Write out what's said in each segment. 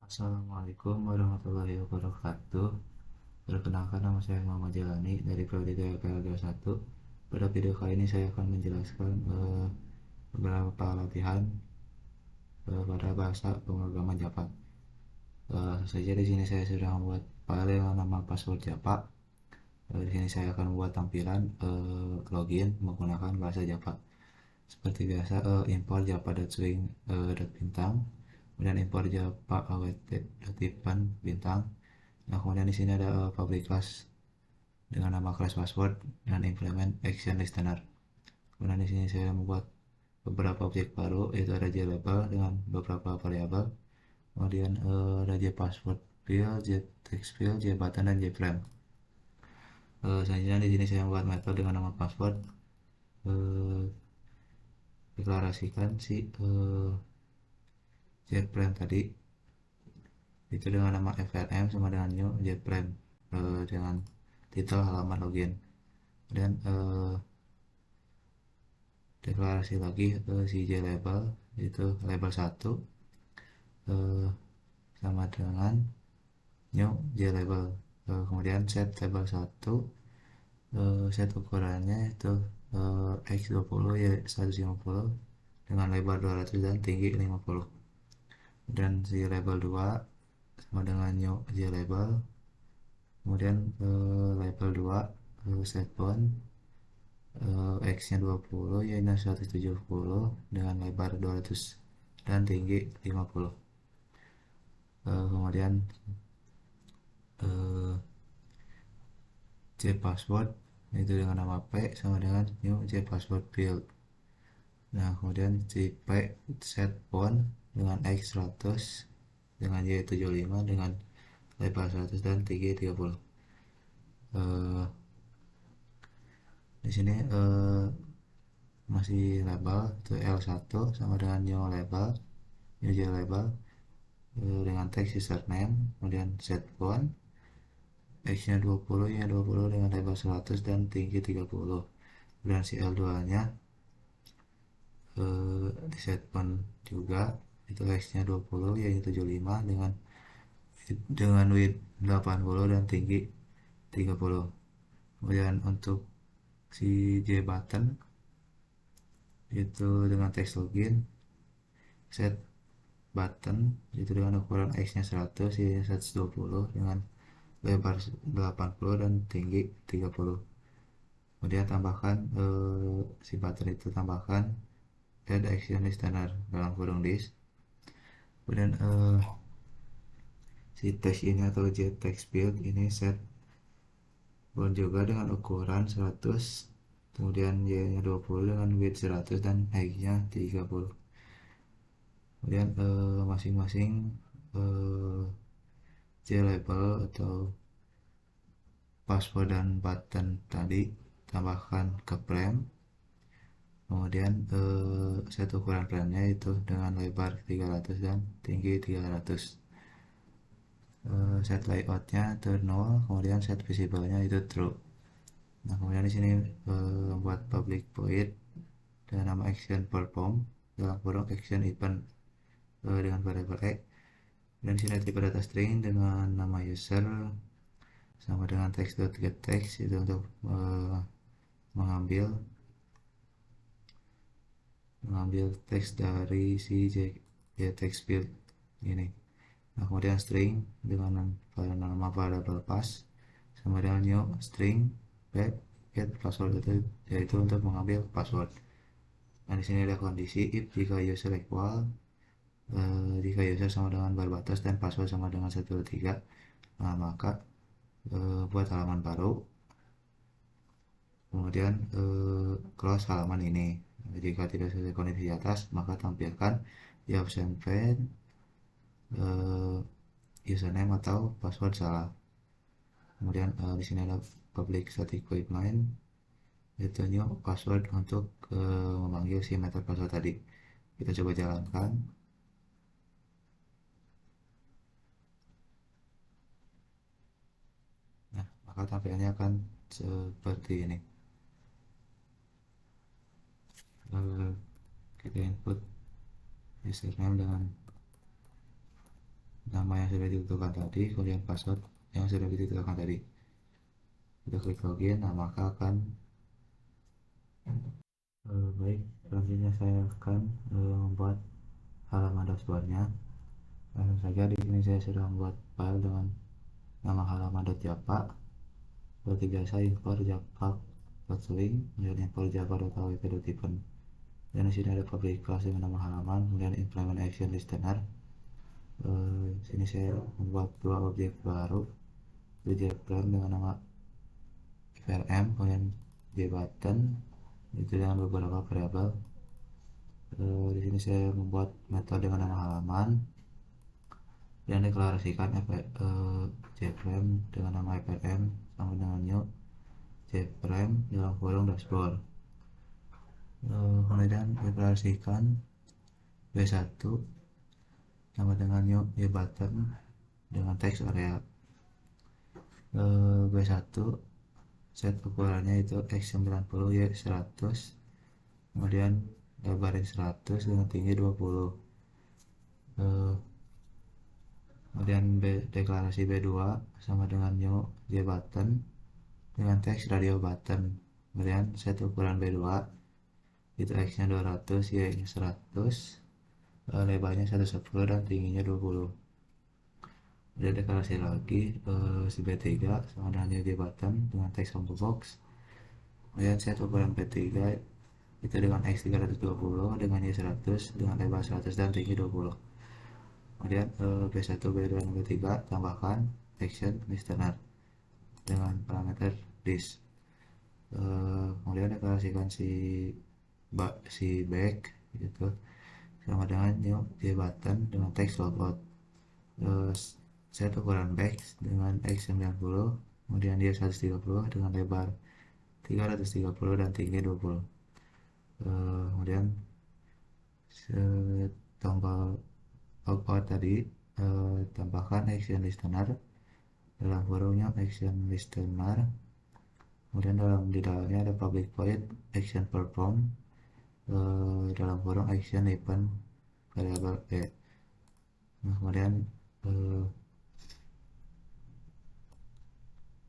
Assalamualaikum warahmatullahi wabarakatuh. Perkenalkan, nama saya Muhammad Jalani dari Prodi TPL 21. Pada video kali ini saya akan menjelaskan beberapa latihan pada bahasa pemrograman Java. Saja di sini saya sudah membuat file yang nama password Java. Di sini saya akan membuat tampilan login menggunakan bahasa Java. Seperti biasa, import java.swing.bintang, kemudian import java awt.tipan bintang. Nah, kemudian di sini ada public class dengan nama class password dan implement action listener. Kemudian di sini saya membuat beberapa objek baru, yaitu ada JLabel dengan beberapa variabel. Kemudian ada JPassword field, JText field, JButton, dan JFrame. Selanjutnya di sini saya membuat metode dengan nama password. Deklarasikan si JFrame tadi itu dengan nama frm sama dengan new JFrame dengan titel halaman login. Dan deklarasi lagi si JLabel itu label 1 sama dengan new JLabel. Kemudian set label 1, set ukurannya itu X20 ya 150 dengan lebar 200 dan tinggi 50. Dan si label 2 sama dengan new JLabel. Kemudian label 2 set font X nya 20 ya 170 dengan lebar 200 dan tinggi 50. Kemudian JPassword itu dengan nama P sama dengan new JPassword field. Nah, kemudian P set font dengan X100 dengan Y75 dengan lebar 100 dan tinggi 30. Di sini masih label itu L1 sama dengan new label, new JLabel dengan teks username, kemudian set font X nya 20 ya 20 dengan lebar 100 dan tinggi 30. Kemudian si L2 nya di set font juga itu X nya 20 ya 75 dengan width 80 dan tinggi 30. Kemudian untuk si J button itu dengan teks login, set button itu dengan ukuran X nya 100 ya 120 dengan lebar 80 dan tinggi 30. Kemudian tambahkan si button itu tambahkan add action listener dalam kurung list. Kemudian si text ini atau JText field ini set font juga dengan ukuran 100, kemudian Y nya 20 dengan width 100 dan height nya 30. Kemudian masing-masing JLabel atau password dan button tadi tambahkan ke frame. Kemudian set ukuran frame-nya itu dengan lebar 300 dan tinggi 300. Set layout-nya itu 0, kemudian set visible-nya itu true. Nah, kemudian di sini buat public void dengan nama action perform dalam kurung action event dengan variable x. Dan di sini tipe data string dengan nama user sama dengan text.getText itu untuk mengambil teks dari si JText field ini. Nah, kemudian string dengan nama variable pass sama dengan new string get password itu yaitu untuk mengambil password. Nah, di sini ada kondisi if jika user equal jika user sama dengan bar batas dan password sama dengan 123, nah maka buat halaman baru, kemudian close halaman ini. Jika tidak sesuai kondisi di atas, maka tampilkan di option field username atau password salah. Kemudian di sini ada public static void main, itu new password untuk memanggil si method password tadi. Kita coba jalankan. Nah, maka tampilannya akan seperti ini. Kita input username dengan nama yang sudah ditentukan tadi, kemudian password yang sudah ditentukan tadi. Kita klik login, nah maka akan baik, selanjutnya saya akan membuat halaman dashboardnya. Langsung saja di sini saya sudah membuat file dengan nama halaman.java. Seperti biasa, import java.swing, kemudian import java.awt.typen. Dan di sini ada public class dengan nama halaman, kemudian implement action listener. Sini saya membuat dua objek baru, JFrame dengan nama frm, kemudian JButton itu dengan beberapa variabel. Di sini saya membuat metode dengan nama halaman dan deklarasikan JFrame dengan nama frm sama dengan new JFrame dalam kurung dashboard. Kemudian deklarasikan B1 sama dengan new JButton dengan text area. B1 set ukurannya itu X90 Y 100, kemudian lebarin 100 dengan tinggi 20. Kemudian deklarasi B2 sama dengan new JButton dengan teks radio button, kemudian set ukuran B2 itu X nya 200 Y nya 100, lebarnya 110 dan tingginya 20. Kemudian deklarasi lagi si B3 sama dengan new JButton dengan teks combo box, kemudian set ukuran B3 itu dengan X 320 dengan Y 100 dengan lebar 100 dan tinggi 20. Kemudian B1, B2, dan B3 tambahkan action listener dengan parameter this. Kemudian deklarasikan si back gitu sama dengan new JButton dengan text logout. Set ukuran back dengan X90, kemudian dia 130 dengan lebar 330 dan tinggi 20. Kemudian tombol logout tadi tambahkan action listener dalam kurungnya action listener, kemudian di dalamnya ada public void action perform dalam kurung action event variable e. Nah, kemudian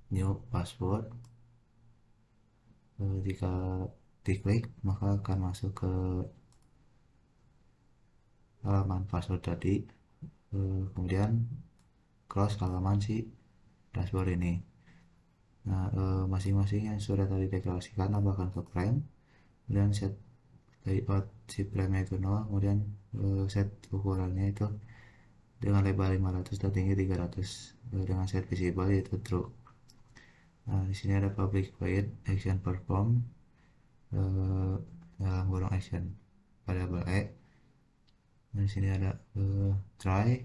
new password, jika diklik maka akan masuk ke halaman password tadi. Kemudian close halaman si dashboard ini. Nah, masing-masing yang sudah tadi deklarasikan tambahkan ke frame, kemudian set layout si frame itu 0, kemudian set ukurannya itu dengan lebar 500 dan tinggi 300 dengan set visible yaitu true. Nah, di sini ada public void action perform dalam kurung action variable e. Nah, di sini ada try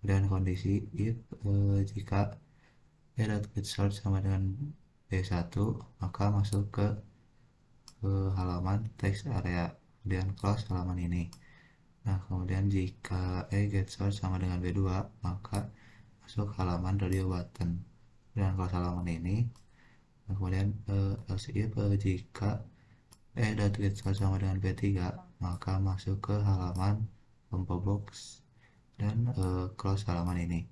dan kondisi if jika e.getSource sama dengan B1 maka masuk ke halaman text area, kemudian close halaman ini. Nah, kemudian jika e.getSource sama dengan B2 maka masuk halaman radio button dan close halaman ini. Nah, kemudian else if jika e.getSource sama dengan B3 maka masuk ke halaman combo box dan close halaman ini.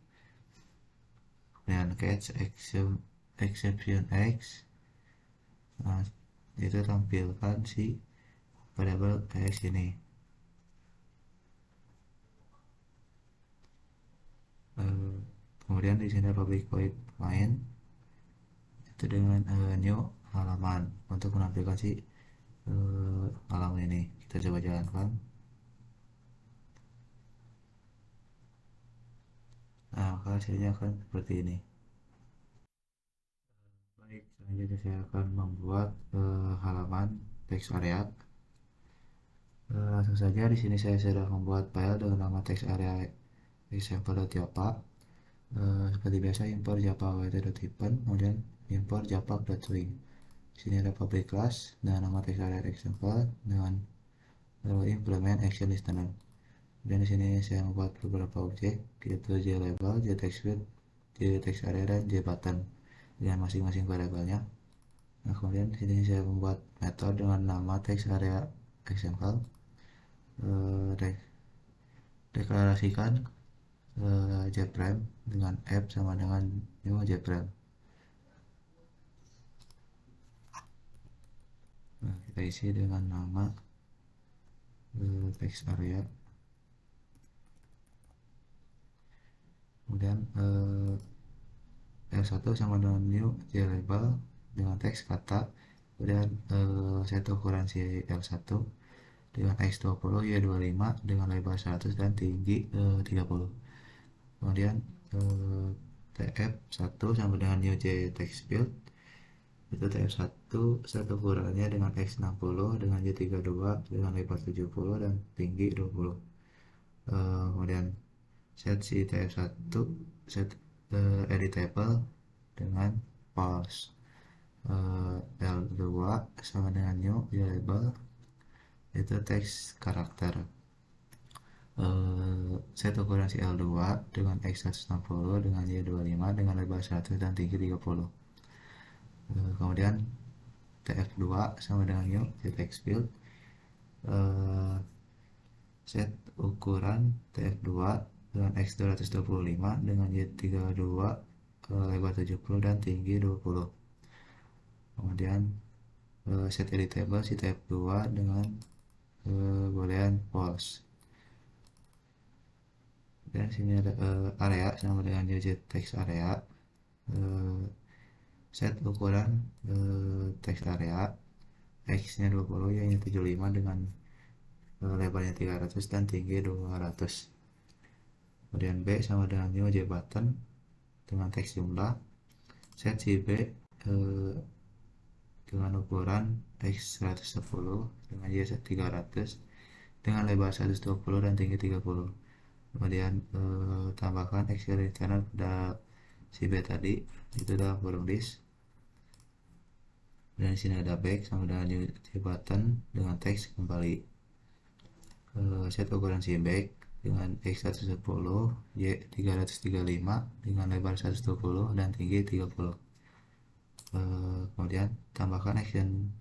Kemudian catch exception X, nah, itu tampilkan si variable X ini. Kemudian di sini public void main itu dengan new halaman untuk menampilkan si halaman ini. Kita coba jalankan. Nah, maka hasilnya akan seperti ini. Baik, selanjutnya saya akan membuat halaman text area. Langsung saja di sini saya sudah membuat file dengan nama text area example.java. Seperti biasa import java.awt.typen, kemudian import java.swing. Di sini ada public class dengan nama text area example dengan implement action listener. Dan di sini saya membuat beberapa objek yaitu JLabel, JTextWidth, JTextArea, dan JButton dengan masing-masing variabelnya. Nah, kemudian di sini saya membuat metode dengan nama textArea example. Deklarasikan jprime dengan app sama dengan new jprime. Nah, kita isi dengan nama text area, kemudian L1 sama dengan new label dengan teks kata, kemudian set ukuran si L1 dengan X20 Y25 dengan lebar 100 dan tinggi 30. Kemudian TF1 sama dengan new J text field, itu TF1 satu ukurannya dengan X60 dengan Y32 dengan lebar 70 dan tinggi 20. Kemudian set si TF1 set editable dengan false. L2 sama dengan new label, itu teks karakter. Set ukuran si L2 dengan X160 dengan Y25 dengan lebar 100 dan tinggi 30. Kemudian TF2 sama dengan new text field, set ukuran TF2 dengan X225 dengan Y32 lebar 70 dan tinggi 20. Kemudian set editable si TF2 dengan boolean false. Dan sini ada area sama dengan new text area, set ukuran text area X nya 20 Y nya 75 dengan lebarnya 300 dan tinggi 200. Kemudian B sama dengan new J button dengan teks jumlah, set si B dengan ukuran X 110 dengan Y 300 dengan lebar 120 dan tinggi 30. Kemudian tambahkan X channel pada si B tadi, itu dalam kurung list. Dan sini ada back sama dengan new button dengan teks kembali. Set ukuran si back dengan X110 Y 335 dengan lebar 120 dan tinggi 30. Kemudian tambahkan action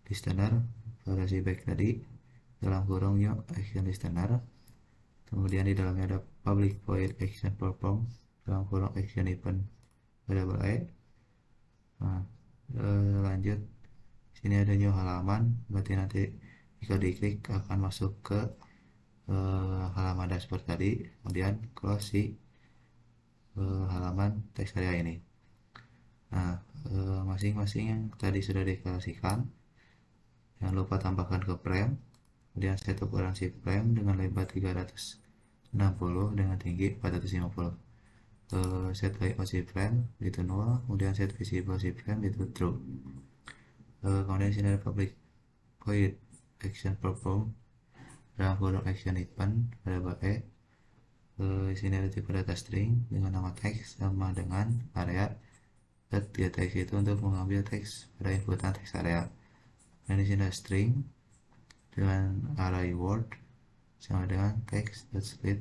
listener pada si back tadi dalam kurung new action listener. Kemudian di dalamnya ada public void action perform dalam kurung action event variable E. Nah, lanjut, sini ada new halaman, berarti nanti jika diklik akan masuk ke halaman dashboard tadi. Kemudian close si halaman teks area ini. Nah, masing-masing yang tadi sudah deklarasikan, jangan lupa tambahkan ke frame. Kemudian set ukuran si frame dengan lebar 360 dengan tinggi 450. Set layout si frame itu 0, kemudian set visible si frame itu true. Kemudian sini ada public void action perform dalam kurung action event variable E. Sini ada tipe data string dengan nama teks sama dengan area. Set dia teks itu untuk mengambil teks pada inputan teks area. Dan di sini ada string dengan array word sama dengan teks split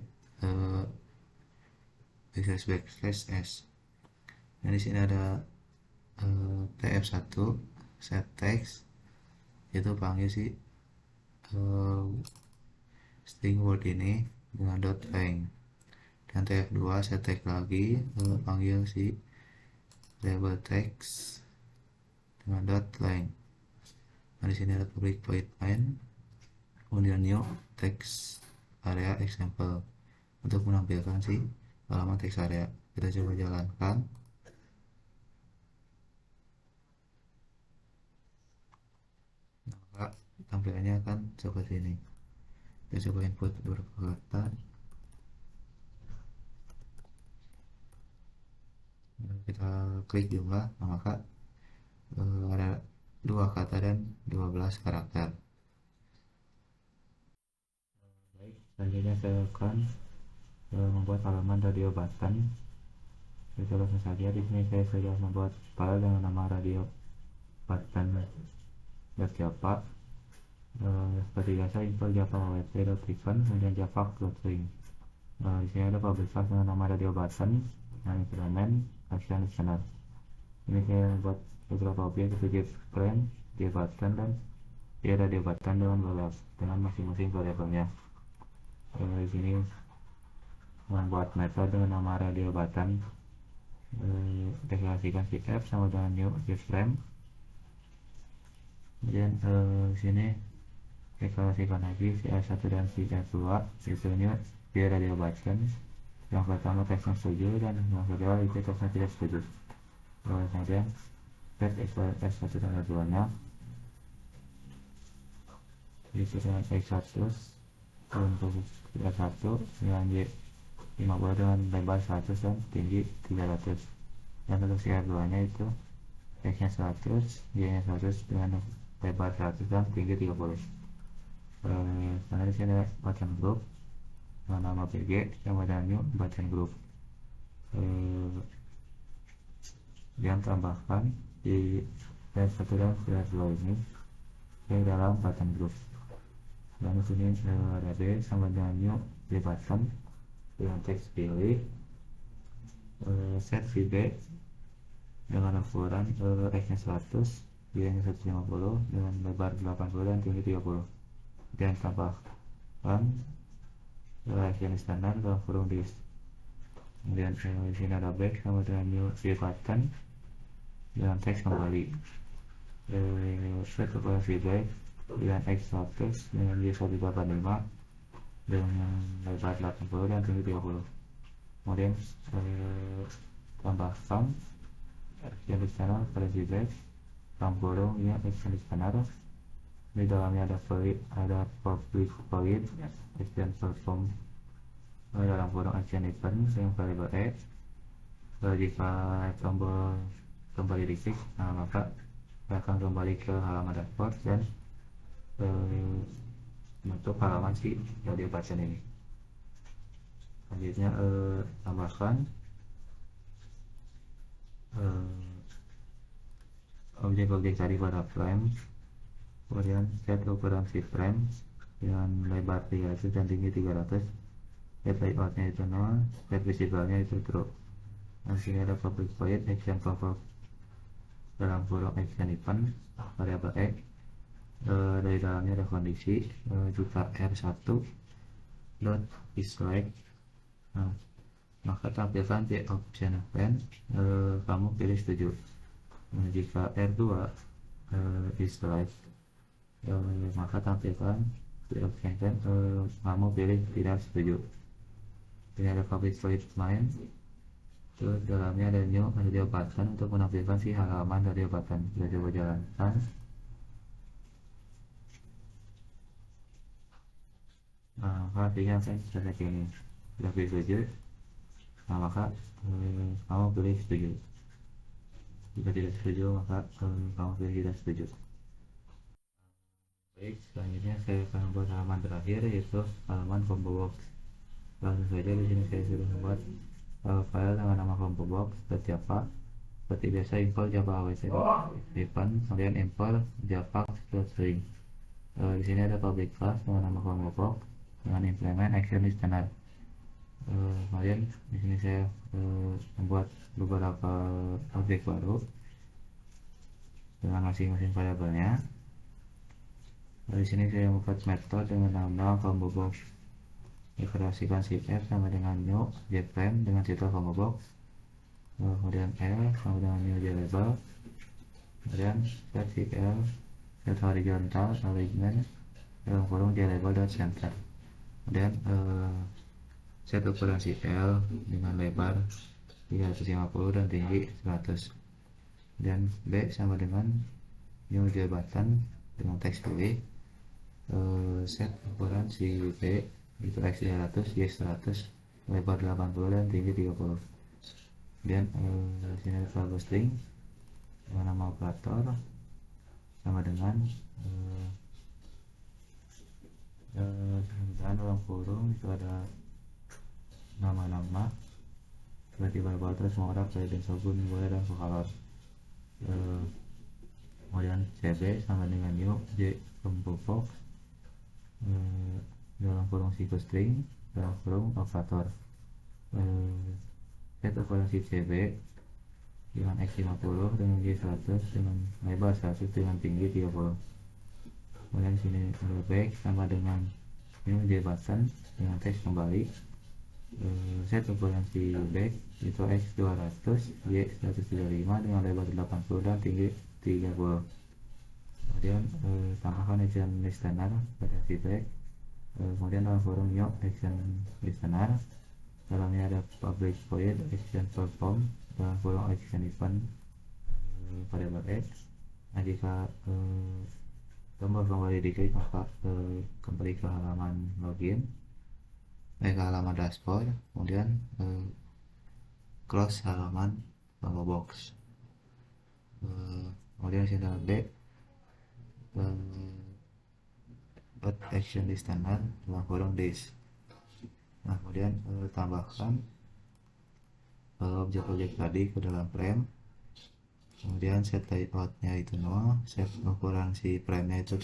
backslash s. Dan di sini ada tf1 set text, itu panggil si string word ini dengan dot length. Dan tf2 set text lagi panggil si label text dengan dot length. Nah, di sini ada public void main, kemudian new text area example untuk menampilkan si halaman text area. Kita coba jalankan. Maka tampilannya akan seperti ini. Kita coba input beberapa kata. Kita klik jumlah, maka ada 2 kata dan 12 karakter. Baik, selanjutnya saya akan membuat halaman radio button. Kita langsung saja. Di sini saya sudah membuat file dengan nama radio button.java. Seperti biasa, import java web.event kemudian java.string. Di sini ada public class dengan nama radio button dan instrument action listener. Ini saya membuat beberapa objek seperti frame, button, dan dia radio button dengan masing-masing variabelnya. Di sini membuat metode nama radio button. Deklarasikan si F sama dengan new iframe. Kemudian sini deklarasikan lagi si F1 dan si F2, itu new di radio button. Yang pertama teksnya setuju dan yang kedua itu teksnya tidak setuju. Kemudian set X1 dan X2 nya diisi dengan X1 untuk X1 dengan Y50 dengan lebar 100 dan tinggi 300. Dan untuk si R2 nya itu X nya 100, Y nya 100 dengan lebar 100 dan tinggi 30. Karena di sini ada button group dengan nama PG yang ada new button group. Yang tambahkan di R1 dan R2 ini ke dalam button group. Dan di sini ada B sama dengan new di button dengan teks pilih. Set VB dengan ukuran X nya 100, Y nya 150 dengan lebar 80 dan tinggi 30. Dan tambahkan yang standar dalam kurung disk. Kemudian di sini ada back sama dengan new di button dengan teks kembali. Set ukuran feedback dengan X100 dengan Y185 dengan lebar 80 dan tinggi 30. Kemudian tambahkan yang di sana pada feedback kurung yang extended scanner. Di dalamnya ada public void extend perform dalam kurung action event yang variable X. Jika tombol kembali diklik, maka akan kembali ke halaman dashboard dan untuk halaman si radio button ini. Selanjutnya tambahkan objek-objek tadi pada frame. Kemudian set ukuran si frame dengan lebar 300 dan tinggi 300. Set layoutnya itu 0, set visible-nya itu true. Dan sini ada public void action pop-up dalam kurung action event variable X. Dari dalamnya ada kondisi jika R1 dot is like, maka tampilkan di option event kamu pilih setuju. Jika R2 is like, maka tampilkan di option event kamu pilih tidak setuju. Ini ada public void main. Terus dalamnya ada new radio button untuk menampilkan si halaman radio button. Kita coba jalankan. Perhatikan saya seperti ini. Sudah pilih setuju, maka kamu pilih setuju. Jika tidak setuju, maka kamu pilih tidak setuju. Baik, selanjutnya saya akan membuat halaman terakhir, yaitu halaman combo box. Langsung saja di sini saya sudah membuat file dengan nama combo box .java. Seperti biasa import java awc event, kemudian import java.string. Di sini ada public class dengan nama combo box dengan implement action listener. Kemudian di sini saya membuat beberapa objek baru dengan masing-masing variabelnya. Di sini saya membuat metode dengan nama combo box. Deklarasikan si F sama dengan new jframe dengan titel combo box. Kemudian L sama dengan new label. Kemudian set si L, set horizontal alignment dalam kurung label dan center. Kemudian set ukuran si L dengan lebar 350 dan tinggi 100. Dan B sama dengan new button dengan teks pilih. Set ukuran si B itu X 300, Y 100, lebar 80 dan tinggi 30. Kemudian sini ada variable string dengan nama operator sama dengan dalam kurung itu ada nama-nama seperti variable terus mau dan sabun boleh dan color. Kemudian CB sama dengan new J combo box dalam kurung siku string dalam kurung operator. Set ukuran si CB dengan X50 dengan Y100 dengan lebar 100 dengan tinggi 30. Kemudian sini back sama dengan new J button dengan teks kembali. set ukuran si back itu X 200 Y 135 dengan lebar 80 dan tinggi 30. Kemudian tambahkan action listener pada si back. Kemudian dalam forum new action listener, dalamnya ada public void action perform dalam forum action event variable X. Nah, jika tombol kembali diklik maka kembali ke halaman login, ke halaman dashboard, kemudian close halaman combo box. Kemudian sinyal B buat action listener dalam forum this. Nah, kemudian tambahkan objek-objek tadi ke dalam frame. Kemudian set layoutnya itu 0, set ukuran si frame nya itu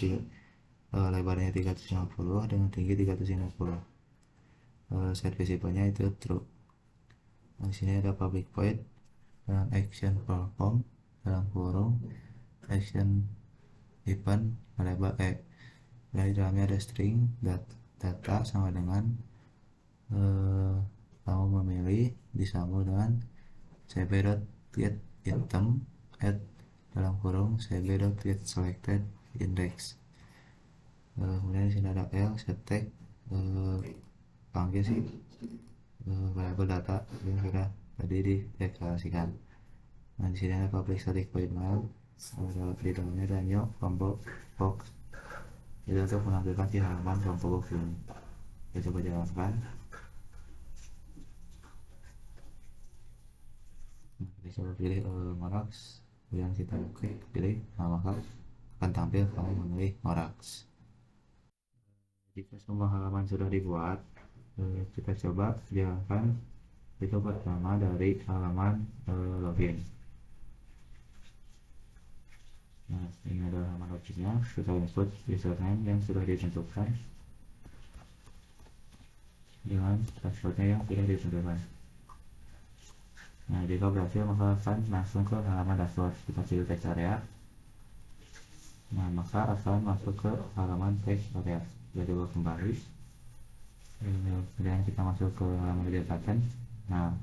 lebarnya 350 dengan tinggi 350. Set visible-nya itu true. Nah, di sini ada public void dan action perform dalam kurung action event lebar dari dalamnya ada string data sama dengan kamu memilih disambung dengan cb.get item add dalam kurung cb.get selected index. Kemudian di sini ada L set tag panggil sih variable data yang sudah tadi dideklarasikan. Nah, di sini ada public static void mail, di dalamnya ada new combo box itu untuk menampilkan si halaman combo box ini. Kita coba jalankan. Kita coba pilih Morax, kemudian kita klik pilih, maka akan tampil kamu memilih Morax. Jika semua halaman sudah dibuat, kita coba jalankan itu pertama dari halaman login. Nah, ini adalah halaman loginnya. Kita input username yang sudah ditentukan dengan passwordnya yang sudah ditentukan. Nah, jika berhasil maka akan langsung ke halaman dashboard. Kita pilih text area. Nah, maka akan masuk ke halaman text area. Kita coba kembali. Kemudian kita masuk ke halaman edit button. Nah,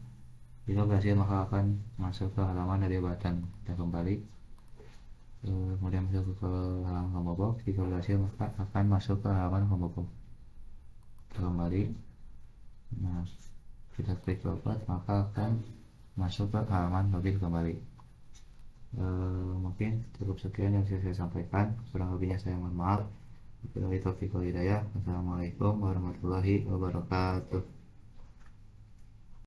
jika berhasil maka akan masuk ke halaman edit button. Kita kembali. Kemudian masuk ke halaman combo box. Jika berhasil maka akan masuk ke halaman combo box. Kita kembali. Nah, kita klik login maka akan masuk ke halaman login kembali. Mungkin cukup sekian yang saya sampaikan, kurang lebihnya saya mohon maaf. Wabillahi taufiq wal hidayah. Assalamualaikum warahmatullahi wabarakatuh.